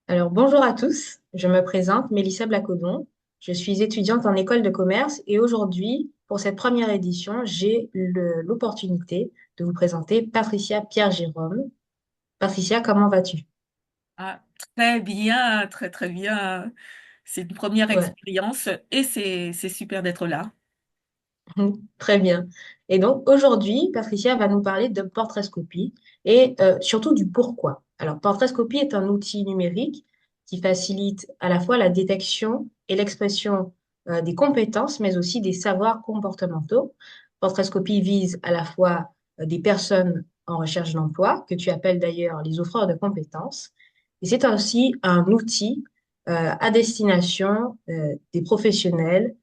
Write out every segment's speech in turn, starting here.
Alors, bonjour à tous, je me présente, Mélissa Blacodon. Je suis étudiante en école de commerce et aujourd'hui, pour cette première édition, j'ai l'opportunité de vous présenter Patricia Pierre-Jérôme. Patricia, comment vas-tu? Ah, très bien, très très bien. C'est une première Ouais, expérience et c'est super d'être là. très bien. Et donc, aujourd'hui, Patricia va nous parler de portraitscopie et surtout du pourquoi. Alors, portraitscopie est un outil numérique qui facilite à la fois la détection et l'expression des compétences, mais aussi des savoirs comportementaux. Portraitscopie vise à la fois des personnes en recherche d'emploi, que tu appelles d'ailleurs les offreurs de compétences, et c'est aussi un outil à destination des professionnels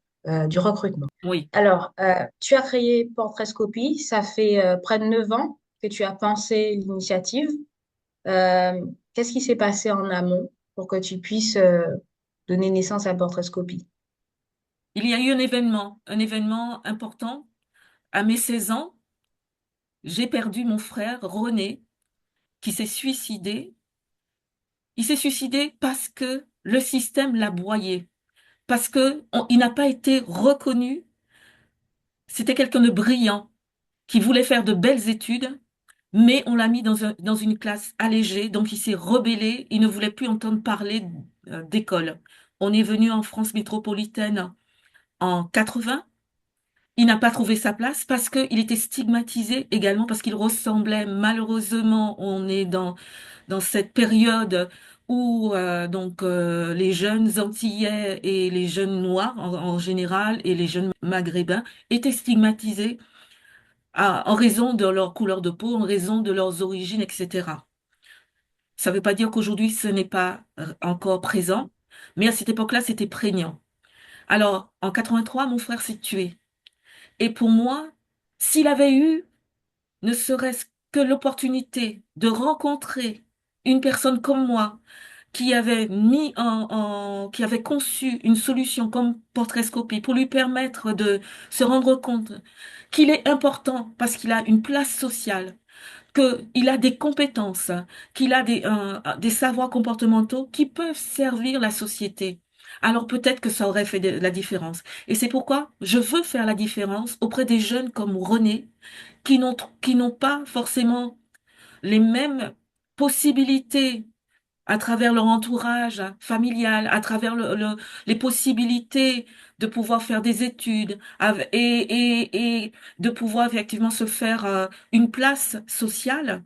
du recrutement. Oui. Alors, tu as créé Portraitscopie, ça fait près de 9 ans que tu as pensé l'initiative. Qu'est-ce qui s'est passé en amont pour que tu puisses donner naissance à Portraitscopie? Il y a eu un événement important. À mes 16 ans, j'ai perdu mon frère René qui s'est suicidé. Il s'est suicidé parce que le système l'a broyé, parce que il n'a pas été reconnu. C'était quelqu'un de brillant qui voulait faire de belles études, mais on l'a mis dans une classe allégée, donc il s'est rebellé, il ne voulait plus entendre parler d'école. On est venu en France métropolitaine en 80. Il n'a pas trouvé sa place parce qu'il était stigmatisé également, parce qu'il ressemblait, malheureusement, on est dans cette période où les jeunes Antillais et les jeunes Noirs en général et les jeunes Maghrébins étaient stigmatisés en raison de leur couleur de peau, en raison de leurs origines, etc. Ça ne veut pas dire qu'aujourd'hui ce n'est pas encore présent, mais à cette époque-là, c'était prégnant. Alors, en 83, mon frère s'est tué. Et pour moi, s'il avait eu ne serait-ce que l'opportunité de rencontrer une personne comme moi, qui avait conçu une solution comme Portraitscopie pour lui permettre de se rendre compte qu'il est important parce qu'il a une place sociale, qu'il a des compétences, qu'il a des savoirs comportementaux qui peuvent servir la société. Alors peut-être que ça aurait fait la différence. Et c'est pourquoi je veux faire la différence auprès des jeunes comme René, qui n'ont pas forcément les mêmes possibilités à travers leur entourage familial, à travers les possibilités de pouvoir faire des études et de pouvoir effectivement se faire une place sociale,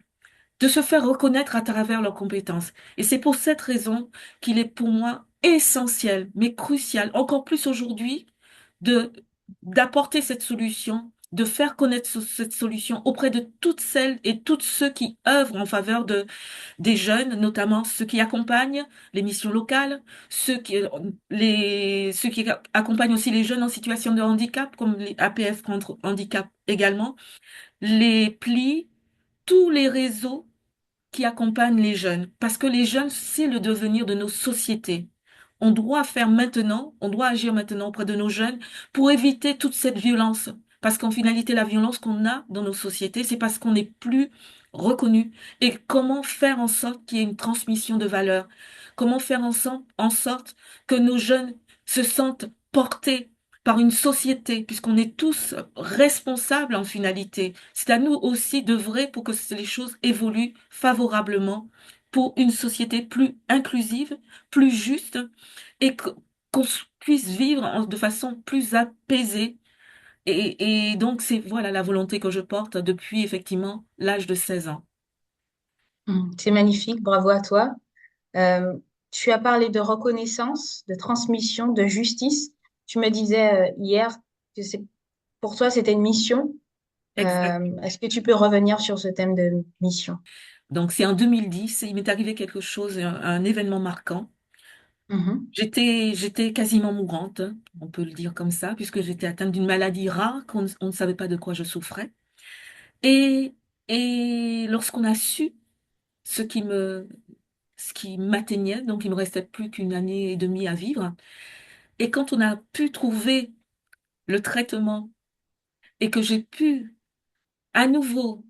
de se faire reconnaître à travers leurs compétences. Et c'est pour cette raison qu'il est pour moi essentiel, mais crucial, encore plus aujourd'hui, de d'apporter cette solution, de faire connaître cette solution auprès de toutes celles et tous ceux qui œuvrent en faveur des jeunes, notamment ceux qui accompagnent les missions locales, ceux qui accompagnent aussi les jeunes en situation de handicap, comme les APF contre handicap également, les PLI, tous les réseaux qui accompagnent les jeunes, parce que les jeunes, c'est le devenir de nos sociétés. On doit faire maintenant, on doit agir maintenant auprès de nos jeunes pour éviter toute cette violence. Parce qu'en finalité, la violence qu'on a dans nos sociétés, c'est parce qu'on n'est plus reconnu. Et comment faire en sorte qu'il y ait une transmission de valeurs? Comment faire en sorte que nos jeunes se sentent portés par une société, puisqu'on est tous responsables en finalité. C'est à nous aussi d'œuvrer pour que les choses évoluent favorablement pour une société plus inclusive, plus juste et qu'on puisse vivre de façon plus apaisée. Et donc, c'est voilà la volonté que je porte depuis effectivement l'âge de 16 ans. C'est magnifique, bravo à toi. Euh, Tu as parlé de reconnaissance, de transmission, de justice. Tu me disais hier que pour toi, c'était une mission. Exact. Est-ce que tu peux revenir sur ce thème de mission? Donc, c'est en 2010, il m'est arrivé quelque chose, un événement marquant. Mhm. J'étais quasiment mourante, on peut le dire comme ça, puisque j'étais atteinte d'une maladie rare on ne savait pas de quoi je souffrais. Et, et lorsqu'on a su ce ce qui m'atteignait, donc il me restait plus qu'une année et demie à vivre, et quand on a pu trouver le traitement et que j'ai pu à nouveau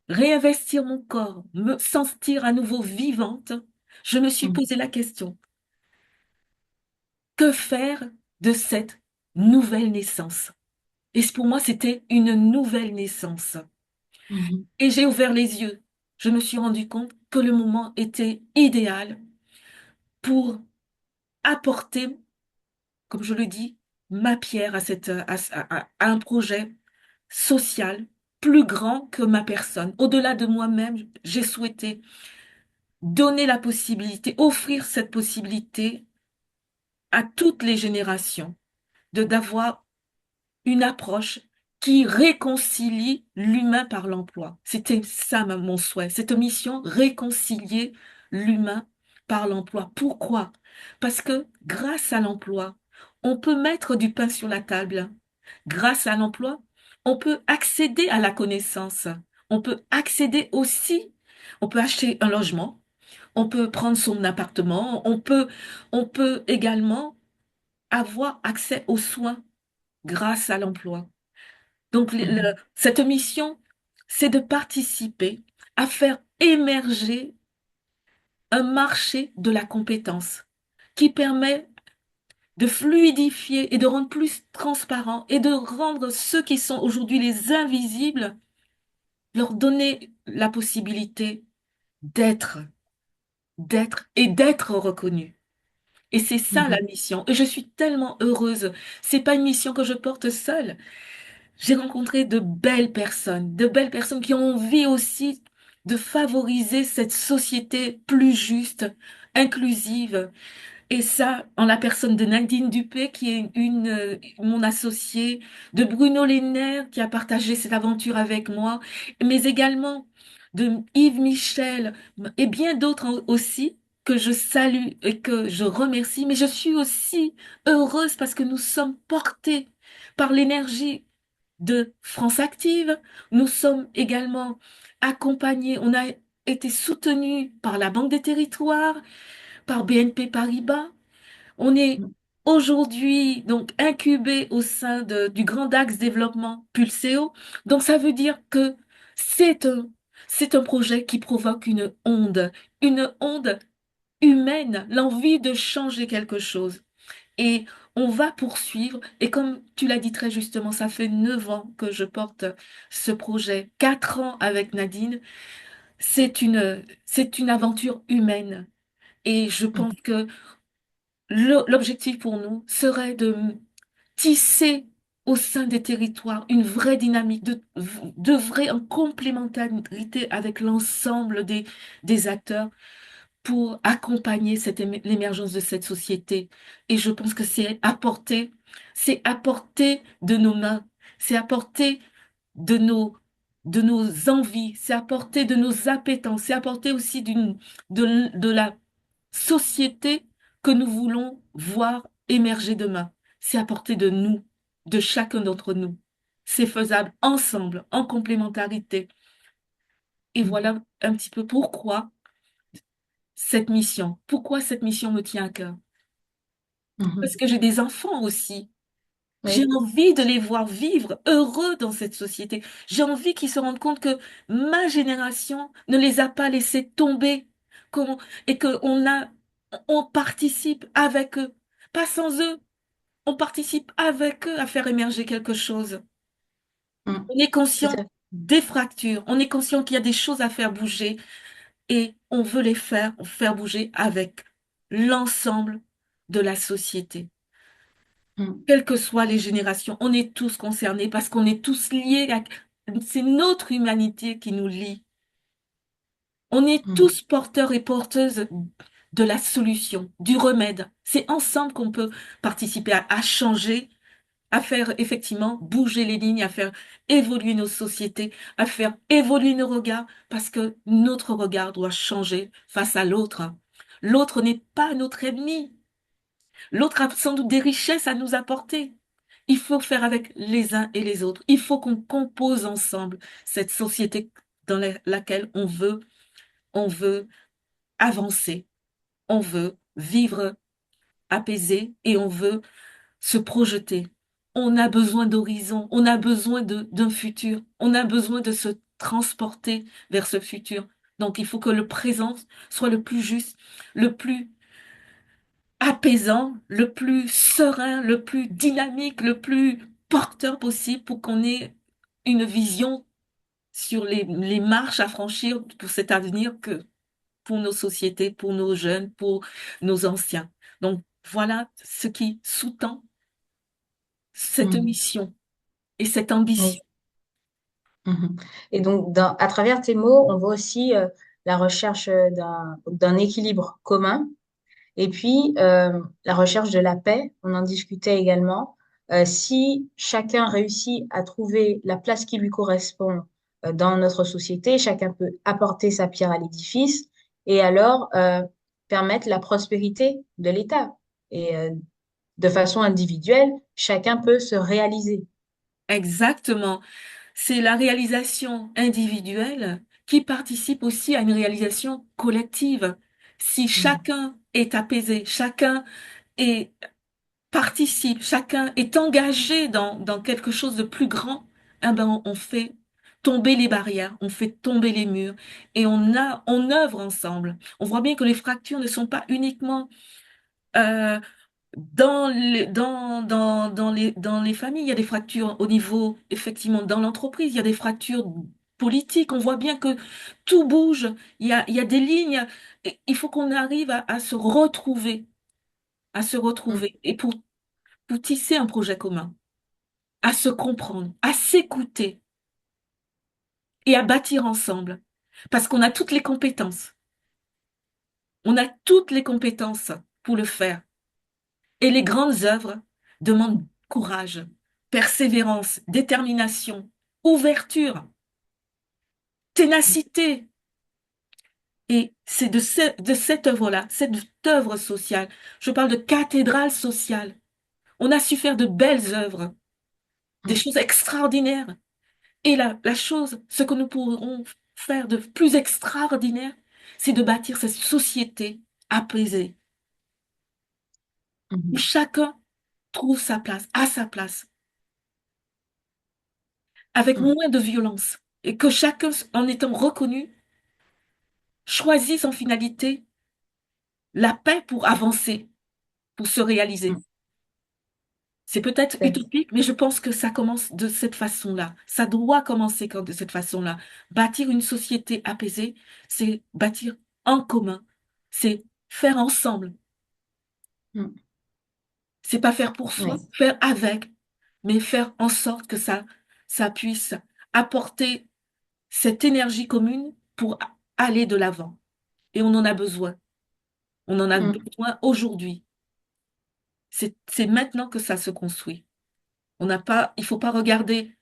réinvestir mon corps, me sentir à nouveau vivante, je me suis Mhm. posé la question, que faire de cette nouvelle naissance? Et pour moi, c'était une nouvelle naissance. Mhm. Et j'ai ouvert les yeux. Je me suis rendu compte que le moment était idéal pour apporter, comme je le dis, ma pierre à à un projet social plus grand que ma personne. Au-delà de moi-même, j'ai souhaité donner la possibilité, offrir cette possibilité à toutes les générations de d'avoir une approche qui réconcilie l'humain par l'emploi. C'était ça mon souhait, cette mission, réconcilier l'humain par l'emploi. Pourquoi? Parce que grâce à l'emploi, on peut mettre du pain sur la table. Grâce à l'emploi, on peut accéder à la connaissance. On peut accéder aussi, on peut acheter un logement, on peut prendre son appartement, on peut également avoir accès aux soins grâce à l'emploi. Donc, Mhm. cette mission, c'est de participer à faire émerger un marché de la compétence qui permet de fluidifier et de rendre plus transparent et de rendre ceux qui sont aujourd'hui les invisibles, leur donner la possibilité d'être, d'être et d'être reconnus. Et c'est ça la Mhm. mission. Et je suis tellement heureuse. C'est pas une mission que je porte seule. J'ai rencontré de belles personnes qui ont envie aussi de favoriser cette société plus juste, inclusive. Et ça, en la personne de Nadine Dupé, qui est mon associée, de Bruno Lenner, qui a partagé cette aventure avec moi, mais également de Yves Michel et bien d'autres aussi que je salue et que je remercie. Mais je suis aussi heureuse parce que nous sommes portés par l'énergie de France Active. Nous sommes également accompagnés, on a été soutenus par la Banque des Territoires, par BNP Paribas. On est aujourd'hui donc incubé au sein du Grand Axe Développement Pulseo. Donc ça veut dire que c'est un, c'est un projet qui provoque une onde humaine, l'envie de changer quelque chose. Et on va poursuivre. Et comme tu l'as dit très justement, ça fait 9 ans que je porte ce projet, 4 ans avec Nadine. C'est une aventure humaine. Et je pense Mhm. que l'objectif pour nous serait de tisser au sein des territoires une vraie dynamique, de vraie en complémentarité avec l'ensemble des acteurs pour accompagner l'émergence de cette société. Et je pense que c'est apporter de nos mains, c'est apporter de de nos envies, c'est apporter de nos appétences, c'est apporter aussi de la société que nous voulons voir émerger demain. C'est apporter de nous, de chacun d'entre nous. C'est faisable ensemble, en complémentarité. Et Mhm. voilà un petit peu pourquoi cette mission me tient à cœur. Parce Mhm. que j'ai des enfants aussi. J'ai Oui. envie de les voir vivre heureux dans cette société. J'ai envie qu'ils se rendent compte que ma génération ne les a pas laissés tomber qu'on- et on participe avec eux. Pas sans eux, on participe avec eux à faire émerger quelque chose. Mhm. On est Tout à conscient fait. des fractures, on est conscient qu'il y a des choses à faire bouger et on veut les faire bouger avec l'ensemble de la société. Mhm. Quelles que soient les générations, on est tous concernés parce qu'on est tous liés c'est notre humanité qui nous lie. On est Mhm. tous porteurs et porteuses de la solution, du remède. C'est ensemble qu'on peut participer à changer, à faire effectivement bouger les lignes, à faire évoluer nos sociétés, à faire évoluer nos regards, parce que notre regard doit changer face à l'autre. L'autre n'est pas notre ennemi. L'autre a sans doute des richesses à nous apporter. Il faut faire avec les uns et les autres. Il faut qu'on compose ensemble cette société dans laquelle on veut avancer, on veut vivre apaisé et on veut se projeter. On a besoin d'horizon, on a besoin d'un futur, on a besoin de se transporter vers ce futur. Donc, il faut que le présent soit le plus juste, le plus apaisant, le plus serein, le plus dynamique, le plus porteur possible pour qu'on ait une vision sur les marches à franchir pour cet avenir que pour nos sociétés, pour nos jeunes, pour nos anciens. Donc, voilà ce qui sous-tend cette Mhm. mission et cette ambition. Oui. Mhm. Et donc, à travers tes mots, on voit aussi la recherche d'un équilibre commun et puis la recherche de la paix. On en discutait également. Si chacun réussit à trouver la place qui lui correspond dans notre société, chacun peut apporter sa pierre à l'édifice et alors permettre la prospérité de l'État. Et de façon individuelle, chacun peut se réaliser. Exactement. C'est la réalisation individuelle qui participe aussi à une réalisation collective. Si Mhm. chacun est apaisé, chacun est, participe, chacun est engagé dans quelque chose de plus grand, eh ben, on fait tomber les barrières, on fait tomber les murs et on œuvre ensemble. On voit bien que les fractures ne sont pas uniquement euh, dans les familles, il y a des fractures au niveau, effectivement, dans l'entreprise, il y a des fractures politiques. On voit bien que tout bouge, il y a des lignes. Et il faut qu'on arrive à se retrouver, à se Mhm. retrouver. Et pour tisser un projet commun, à se comprendre, à s'écouter et à bâtir ensemble. Parce qu'on a toutes les compétences. On a toutes les compétences pour le faire. Et les grandes œuvres demandent courage, persévérance, détermination, ouverture, ténacité. Et c'est de cette œuvre-là, cette œuvre sociale. Je parle de cathédrale sociale. On a su faire de belles œuvres, des Mhm. choses extraordinaires. Et la chose, ce que nous pourrons faire de plus extraordinaire, c'est de bâtir cette société apaisée, où Mhm. chacun trouve sa place, à sa place, avec Mhm. moins de violence, et que chacun, en étant reconnu, choisit en finalité la paix pour avancer, pour se réaliser. Mhm. C'est peut-être D'accord. utopique, mais je pense que ça commence de cette façon-là. Ça doit commencer de cette façon-là. Bâtir une société apaisée, c'est bâtir en commun, c'est faire ensemble. Mhm. C'est pas faire pour soi, Oui. faire avec, mais faire en sorte que ça puisse apporter cette énergie commune pour aller de l'avant. Et on en a besoin. On en a Mhm. besoin aujourd'hui. C'est maintenant que ça se construit. On n'a pas, il faut pas regarder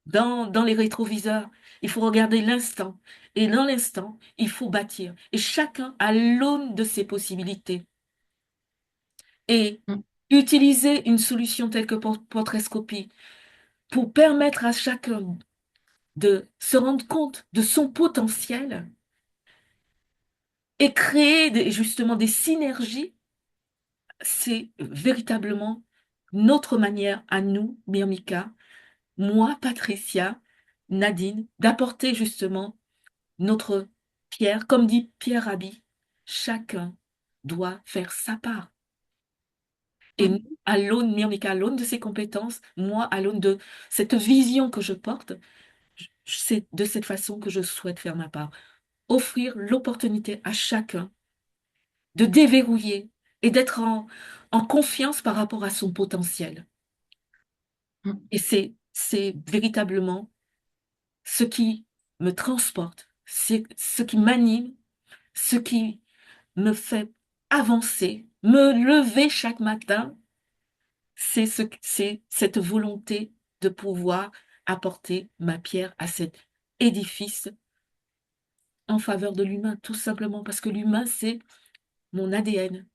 dans les rétroviseurs. Il faut regarder l'instant. Et dans l'instant, il faut bâtir. Et chacun à l'aune de ses possibilités. Et Mhm. utiliser une solution telle que Portraitscopie pour permettre à chacun de se rendre compte de son potentiel et créer justement des synergies, c'est véritablement notre manière à nous, Myrmika, moi, Patricia, Nadine, d'apporter justement notre pierre. Comme dit Pierre Rabhi, chacun doit faire sa part. Et nous, Mhm. à l'aune, Myrmika, à l'aune de ses compétences, moi, à l'aune de cette vision que je porte, c'est de cette façon que je souhaite faire ma part. Offrir l'opportunité à chacun de déverrouiller et d'être en confiance par rapport à son potentiel. Mhm. Et c'est véritablement ce qui me transporte, c'est ce qui m'anime, ce qui me fait avancer, me lever chaque matin, c'est cette volonté de pouvoir apporter ma pierre à cet édifice en faveur de l'humain, tout simplement parce que l'humain, c'est mon ADN.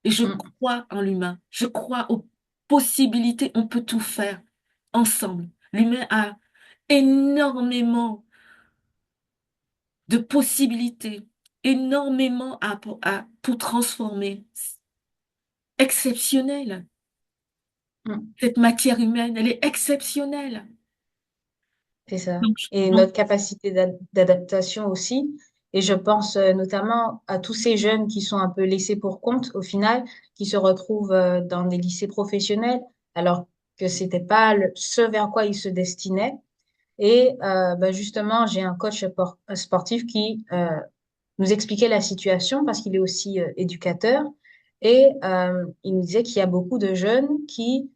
Et je Mhm. crois en l'humain. Je crois aux possibilités. On peut tout faire ensemble. L'humain a énormément de possibilités, énormément pour transformer. Exceptionnel. Mhm. Cette matière humaine, elle est exceptionnelle. c'est ça. Donc, Et donc, notre capacité d'adaptation aussi. Et je pense notamment à tous ces jeunes qui sont un peu laissés pour compte au final, qui se retrouvent dans des lycées professionnels, alors que c'était pas ce vers quoi ils se destinaient. Et bah, justement, j'ai un coach sportif qui nous expliquait la situation parce qu'il est aussi éducateur. Et il nous disait qu'il y a beaucoup de jeunes qui,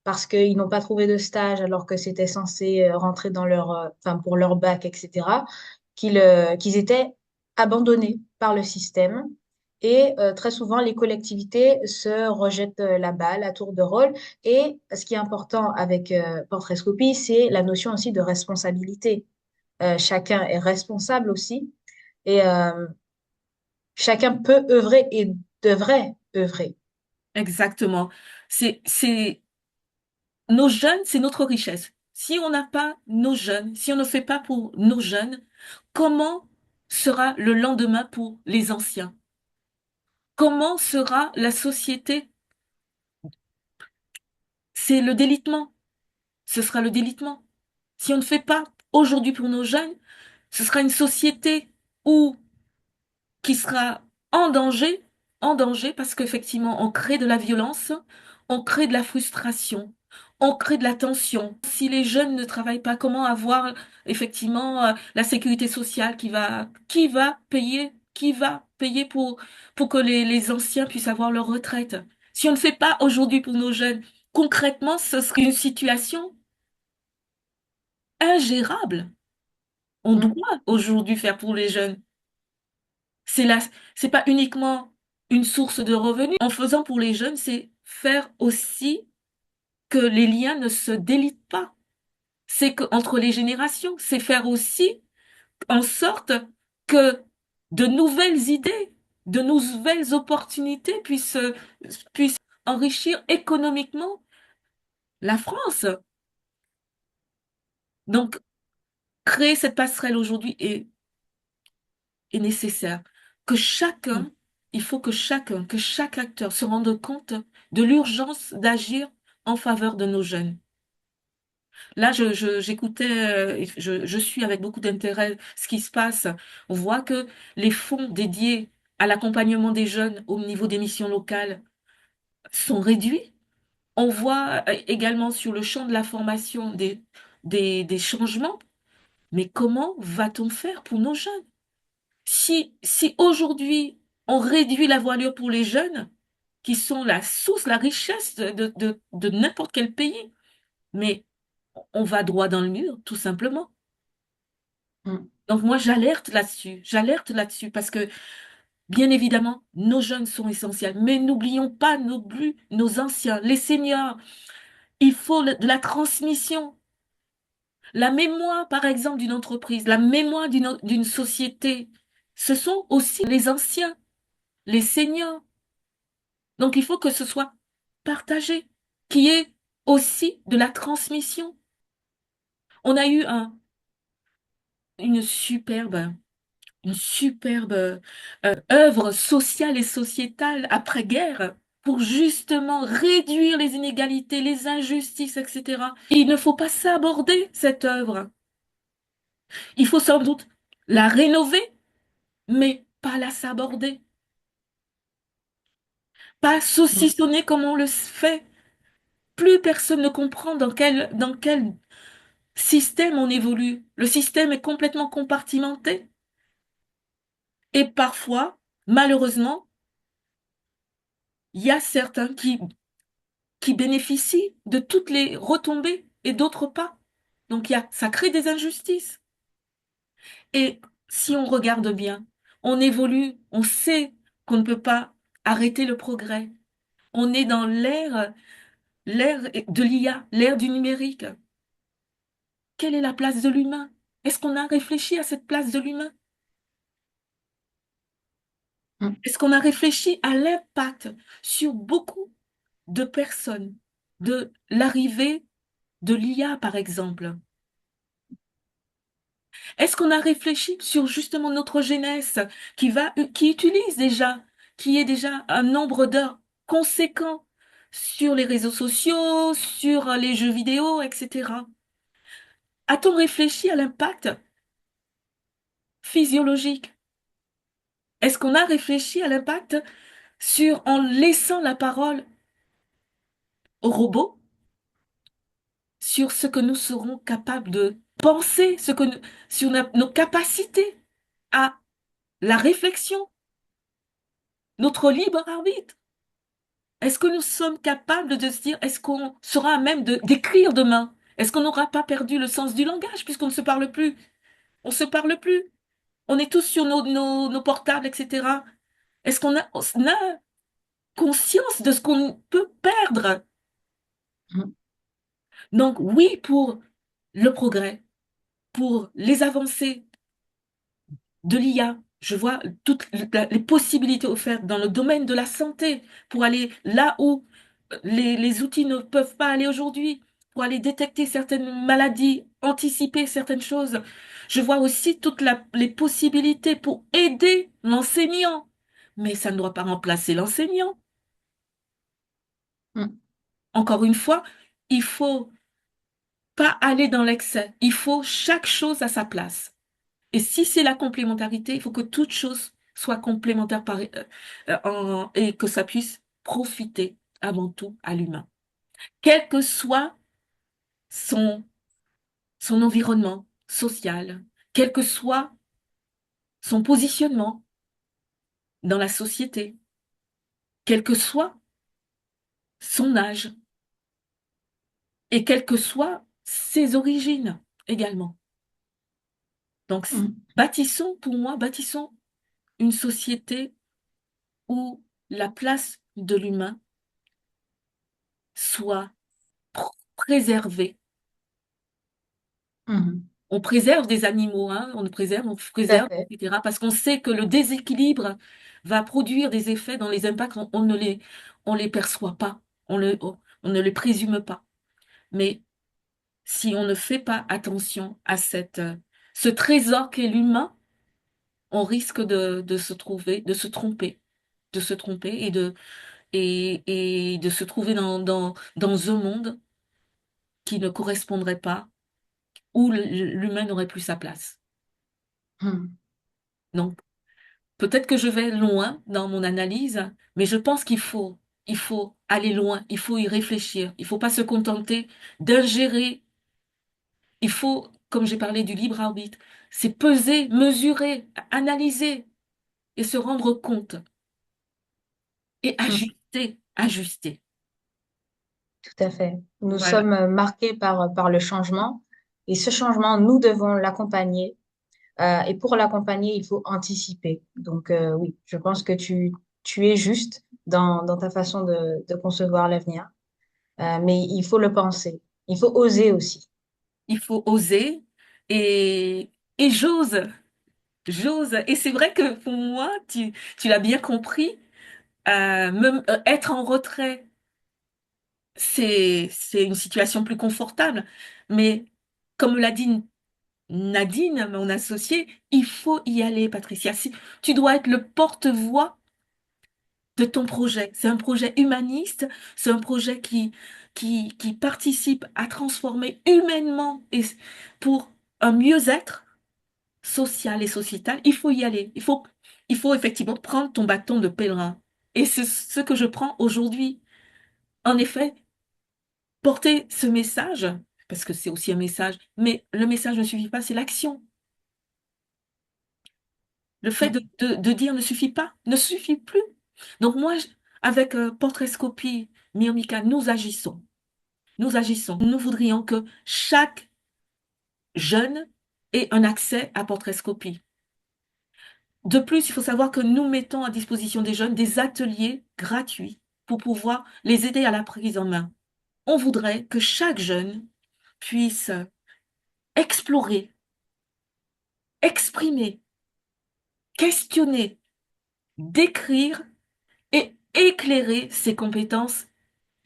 parce qu'ils n'ont pas trouvé de stage alors que c'était censé rentrer dans leur, enfin, pour leur bac, etc., qu'ils étaient abandonnés par le système. Et très souvent, les collectivités se rejettent la balle à tour de rôle. Et ce qui est important avec Portraitscopie, c'est la notion aussi de responsabilité. Chacun est responsable aussi. Et chacun peut œuvrer et devrait œuvrer. exactement. C'est nos jeunes, c'est notre richesse. Si on n'a pas nos jeunes, si on ne fait pas pour nos jeunes, comment sera le lendemain pour les anciens? Comment sera la société? C'est le délitement. Ce sera le délitement. Si on ne fait pas aujourd'hui pour nos jeunes, ce sera une société où qui sera en danger parce qu'effectivement, on crée de la violence, on crée de la frustration, on crée de la tension. Si les jeunes ne travaillent pas, comment avoir effectivement la sécurité sociale qui va payer pour que les anciens puissent avoir leur retraite? Si on ne fait pas aujourd'hui pour nos jeunes, concrètement, ce serait une situation ingérable. On Mm, doit aujourd'hui faire pour les jeunes. C'est là, c'est pas uniquement une source de revenus. En faisant pour les jeunes, c'est faire aussi que les liens ne se délitent pas. C'est que entre les générations, c'est faire aussi en sorte que de nouvelles idées, de nouvelles opportunités puissent enrichir économiquement la France. Donc, créer cette passerelle aujourd'hui est nécessaire. Que mm, chacun, il faut que chaque acteur se rende compte de l'urgence d'agir en faveur de nos jeunes. Là, j'écoutais, je suis avec beaucoup d'intérêt ce qui se passe. On voit que les fonds dédiés à l'accompagnement des jeunes au niveau des missions locales sont réduits. On voit également sur le champ de la formation des changements. Mais comment va-t-on faire pour nos jeunes? Si aujourd'hui on réduit la voilure pour les jeunes, qui sont la source, la richesse de n'importe quel pays, mais on va droit dans le mur, tout simplement. mm, Donc moi, j'alerte là-dessus, parce que bien évidemment, nos jeunes sont essentiels, mais n'oublions pas non plus nos anciens, les seniors. Il faut de la transmission. La mémoire, par exemple, d'une entreprise, la mémoire d'une société, ce sont aussi les anciens, les seniors. Donc il faut que ce soit partagé, qu'il y ait aussi de la transmission. On a eu une superbe, une superbe œuvre sociale et sociétale après-guerre pour justement réduire les inégalités, les injustices, etc. Il ne faut pas s'aborder cette œuvre. Il faut sans doute la rénover, mais pas la saborder, pas mm, saucissonner comme on le fait. Plus personne ne comprend dans quel système on évolue. Le système est complètement compartimenté. Et parfois, malheureusement, il y a certains qui bénéficient de toutes les retombées et d'autres pas. Donc, ça crée des injustices. Et si on regarde bien, on évolue, on sait qu'on ne peut pas arrêter le progrès. On est dans l'ère de l'IA, l'ère du numérique. Quelle est la place de l'humain? Est-ce qu'on a réfléchi à cette place de l'humain? mm. Est-ce qu'on a réfléchi à l'impact sur beaucoup de personnes de l'arrivée de l'IA, par exemple? Est-ce qu'on a réfléchi sur justement notre jeunesse qui utilise déjà, qui est déjà un nombre d'heures conséquent sur les réseaux sociaux, sur les jeux vidéo, etc. A-t-on réfléchi à l'impact physiologique? Est-ce qu'on a réfléchi à l'impact en laissant la parole aux robots sur ce que nous serons capables de penser, sur nos capacités à la réflexion, notre libre arbitre? Est-ce que nous sommes capables de se dire, est-ce qu'on sera à même d'écrire demain? Est-ce qu'on n'aura pas perdu le sens du langage puisqu'on ne se parle plus? On se parle plus. On est tous sur nos portables, etc. Est-ce qu'on a conscience de ce qu'on peut perdre? Mhm. Donc oui, pour le progrès, pour les avancées de l'IA, je vois toutes les possibilités offertes dans le domaine de la santé pour aller là où les outils ne peuvent pas aller aujourd'hui, pour aller détecter certaines maladies, anticiper certaines choses. Je vois aussi les possibilités pour aider l'enseignant, mais ça ne doit pas remplacer l'enseignant. Mhm. Encore une fois, il faut pas aller dans l'excès. Il faut chaque chose à sa place. Et si c'est la complémentarité, il faut que toute chose soit complémentaire et que ça puisse profiter avant tout à l'humain. Quel que soit son, son environnement social, quel que soit son positionnement dans la société, quel que soit son âge et quelles que soient ses origines également. Donc, Mhm. pour moi, bâtissons une société où la place de l'humain soit préservée. Mhm. On préserve des animaux, hein, on Tout à préserve, fait. etc. Parce qu'on sait que le déséquilibre va produire des effets dans les impacts, on les perçoit pas, on ne les présume pas. Mais si on ne fait pas attention à ce trésor qu'est l'humain, on risque de se tromper, et de se trouver dans un monde qui ne correspondrait pas, où l'humain n'aurait plus sa place. Mhm. Donc, peut-être que je vais loin dans mon analyse, mais je pense il faut aller loin, il faut y réfléchir. Il faut pas se contenter d'ingérer. Il faut, comme j'ai parlé du libre arbitre, c'est peser, mesurer, analyser et se rendre compte et Mhm. ajuster. Tout à fait. Nous Voilà. sommes marqués par le changement et ce changement, nous devons l'accompagner. Et pour l'accompagner, il faut anticiper. Donc oui, je pense que tu es juste dans ta façon de concevoir l'avenir. Mais il faut le penser. Il faut oser aussi. Il faut oser et j'ose. Et c'est vrai que pour moi, tu l'as bien compris, être en retrait, c'est une situation plus confortable. Mais comme l'a dit Nadine, mon associée, il faut y aller, Patricia. Tu dois être le porte-voix de ton projet. C'est un projet humaniste, c'est un projet qui participe à transformer humainement et pour un mieux-être social et sociétal. Il faut y aller. Il faut effectivement prendre ton bâton de pèlerin. Et c'est ce que je prends aujourd'hui. En effet, porter ce message, parce que c'est aussi un message, mais le message ne suffit pas, c'est l'action. Le fait Mm. de dire ne suffit pas, ne suffit plus. Donc moi, avec Portraitscopie, Myrmica, nous agissons. Nous agissons. Nous voudrions que chaque jeune ait un accès à Portraitscopie. De plus, il faut savoir que nous mettons à disposition des jeunes des ateliers gratuits pour pouvoir les aider à la prise en main. On voudrait que chaque jeune puisse explorer, exprimer, questionner, décrire et éclairer ses compétences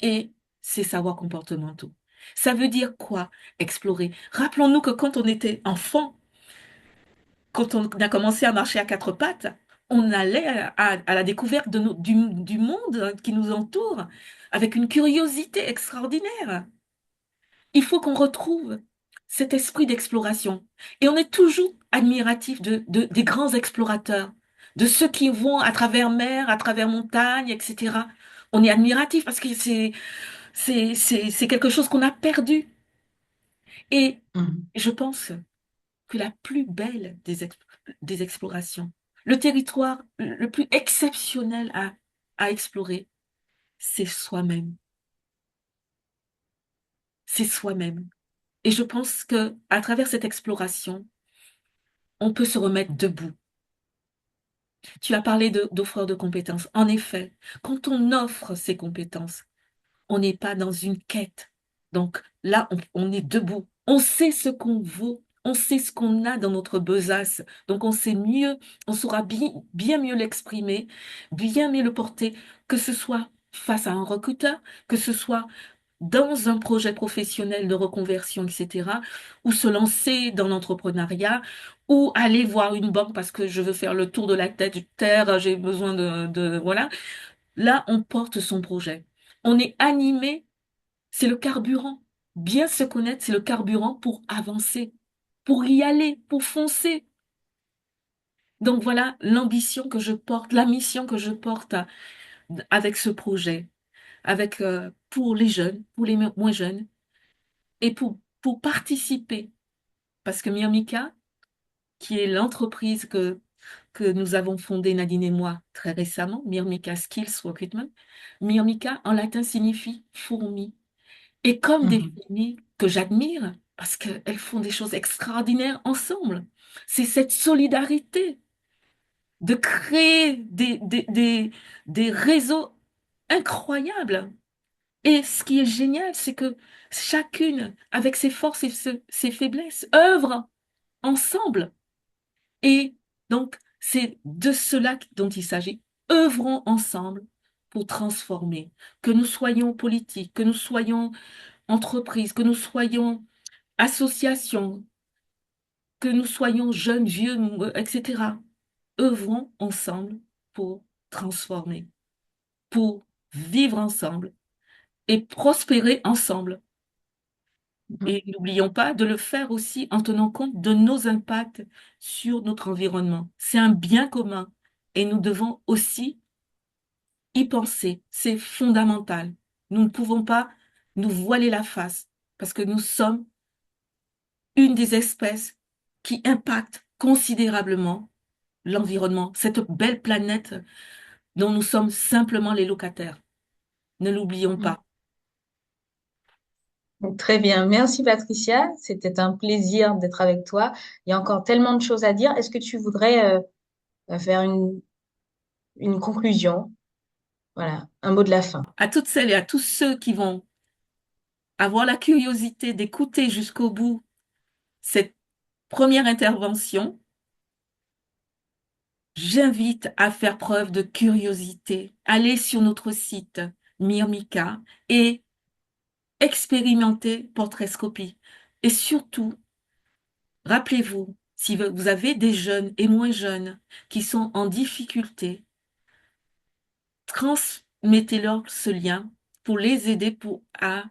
et ses savoirs comportementaux. Ça veut dire quoi, explorer? Rappelons-nous que quand on était enfant, quand on a commencé à marcher à quatre pattes, on allait à la découverte du monde qui nous entoure avec une curiosité extraordinaire. Il faut qu'on retrouve cet esprit d'exploration. Et on est toujours admiratif des grands explorateurs, de ceux qui vont à travers mer, à travers montagne, etc. On est admiratif parce que c'est quelque chose qu'on a perdu. Et Mhm. je pense que la plus belle des explorations, le territoire le plus exceptionnel à explorer, c'est soi-même. C'est soi-même. Et je pense que à travers cette exploration, on peut se remettre debout. Tu as parlé d'offreur de compétences. En effet, quand on offre ses compétences, on n'est pas dans une quête. Donc là, on est debout. On sait ce qu'on vaut. On sait ce qu'on a dans notre besace. Donc on sait mieux, on saura bien mieux l'exprimer, bien mieux le porter, que ce soit face à un recruteur, que ce soit dans un projet professionnel de reconversion, etc., ou se lancer dans l'entrepreneuriat, ou aller voir une banque parce que je veux faire le tour de la tête du terre, j'ai besoin voilà. Là, on porte son projet. On est animé, c'est le carburant. Bien se connaître, c'est le carburant pour avancer, pour y aller, pour foncer. Donc voilà l'ambition que je porte, la mission que je porte avec ce projet, avec pour les jeunes, pour les moins jeunes, et pour participer. Parce que Myrmica, qui est l'entreprise que nous avons fondée, Nadine et moi, très récemment, Myrmica Skills Recruitment, Myrmica en latin signifie fourmi. Et comme des Mhm. fourmis que j'admire, parce qu'elles font des choses extraordinaires ensemble. C'est cette solidarité de créer des réseaux incroyables. Et ce qui est génial, c'est que chacune, avec ses forces et ses faiblesses, œuvre ensemble. Et donc, c'est de cela dont il s'agit. Œuvrons ensemble pour transformer. Que nous soyons politiques, que nous soyons entreprises, que nous soyons associations, que nous soyons jeunes, vieux, etc. Œuvrons ensemble pour transformer, pour vivre ensemble et prospérer ensemble. Mhm. Et n'oublions pas de le faire aussi en tenant compte de nos impacts sur notre environnement. C'est un bien commun et nous devons aussi y penser. C'est fondamental. Nous ne pouvons pas nous voiler la face parce que nous sommes une des espèces qui impacte considérablement l'environnement, cette belle planète dont nous sommes simplement les locataires. Ne l'oublions Mhm. pas. Donc, très bien. Merci Patricia. C'était un plaisir d'être avec toi. Il y a encore tellement de choses à dire. Est-ce que tu voudrais faire une conclusion? Voilà, un mot de la fin. À toutes celles et à tous ceux qui vont avoir la curiosité d'écouter jusqu'au bout cette première intervention, j'invite à faire preuve de curiosité. Allez sur notre site Myrmica et expérimentez Portraitscopie. Et surtout, rappelez-vous, si vous avez des jeunes et moins jeunes qui sont en difficulté, transmettez-leur ce lien pour les aider à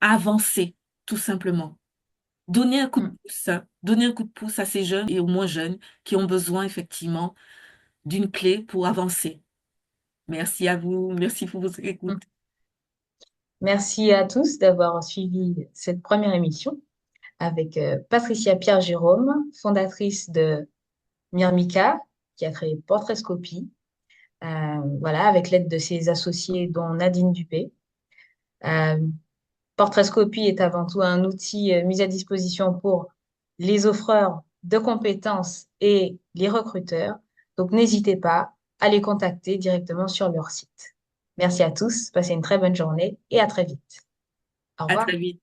avancer, tout simplement. Donnez un coup de Mhm. pouce, donnez un coup de pouce à ces jeunes et aux moins jeunes qui ont besoin effectivement d'une clé pour avancer. Merci à vous, merci pour votre écoute. Merci à tous d'avoir suivi cette première émission avec Patricia Pierre-Jérôme, fondatrice de Myrmica, qui a créé Portraitscopie, voilà, avec l'aide de ses associés, dont Nadine Dupé. Euh, Portraitscopie est avant tout un outil mis à disposition pour les offreurs de compétences et les recruteurs. Donc, n'hésitez pas à les contacter directement sur leur site. Merci à tous, passez une très bonne journée et à très vite. Au À revoir. très vite.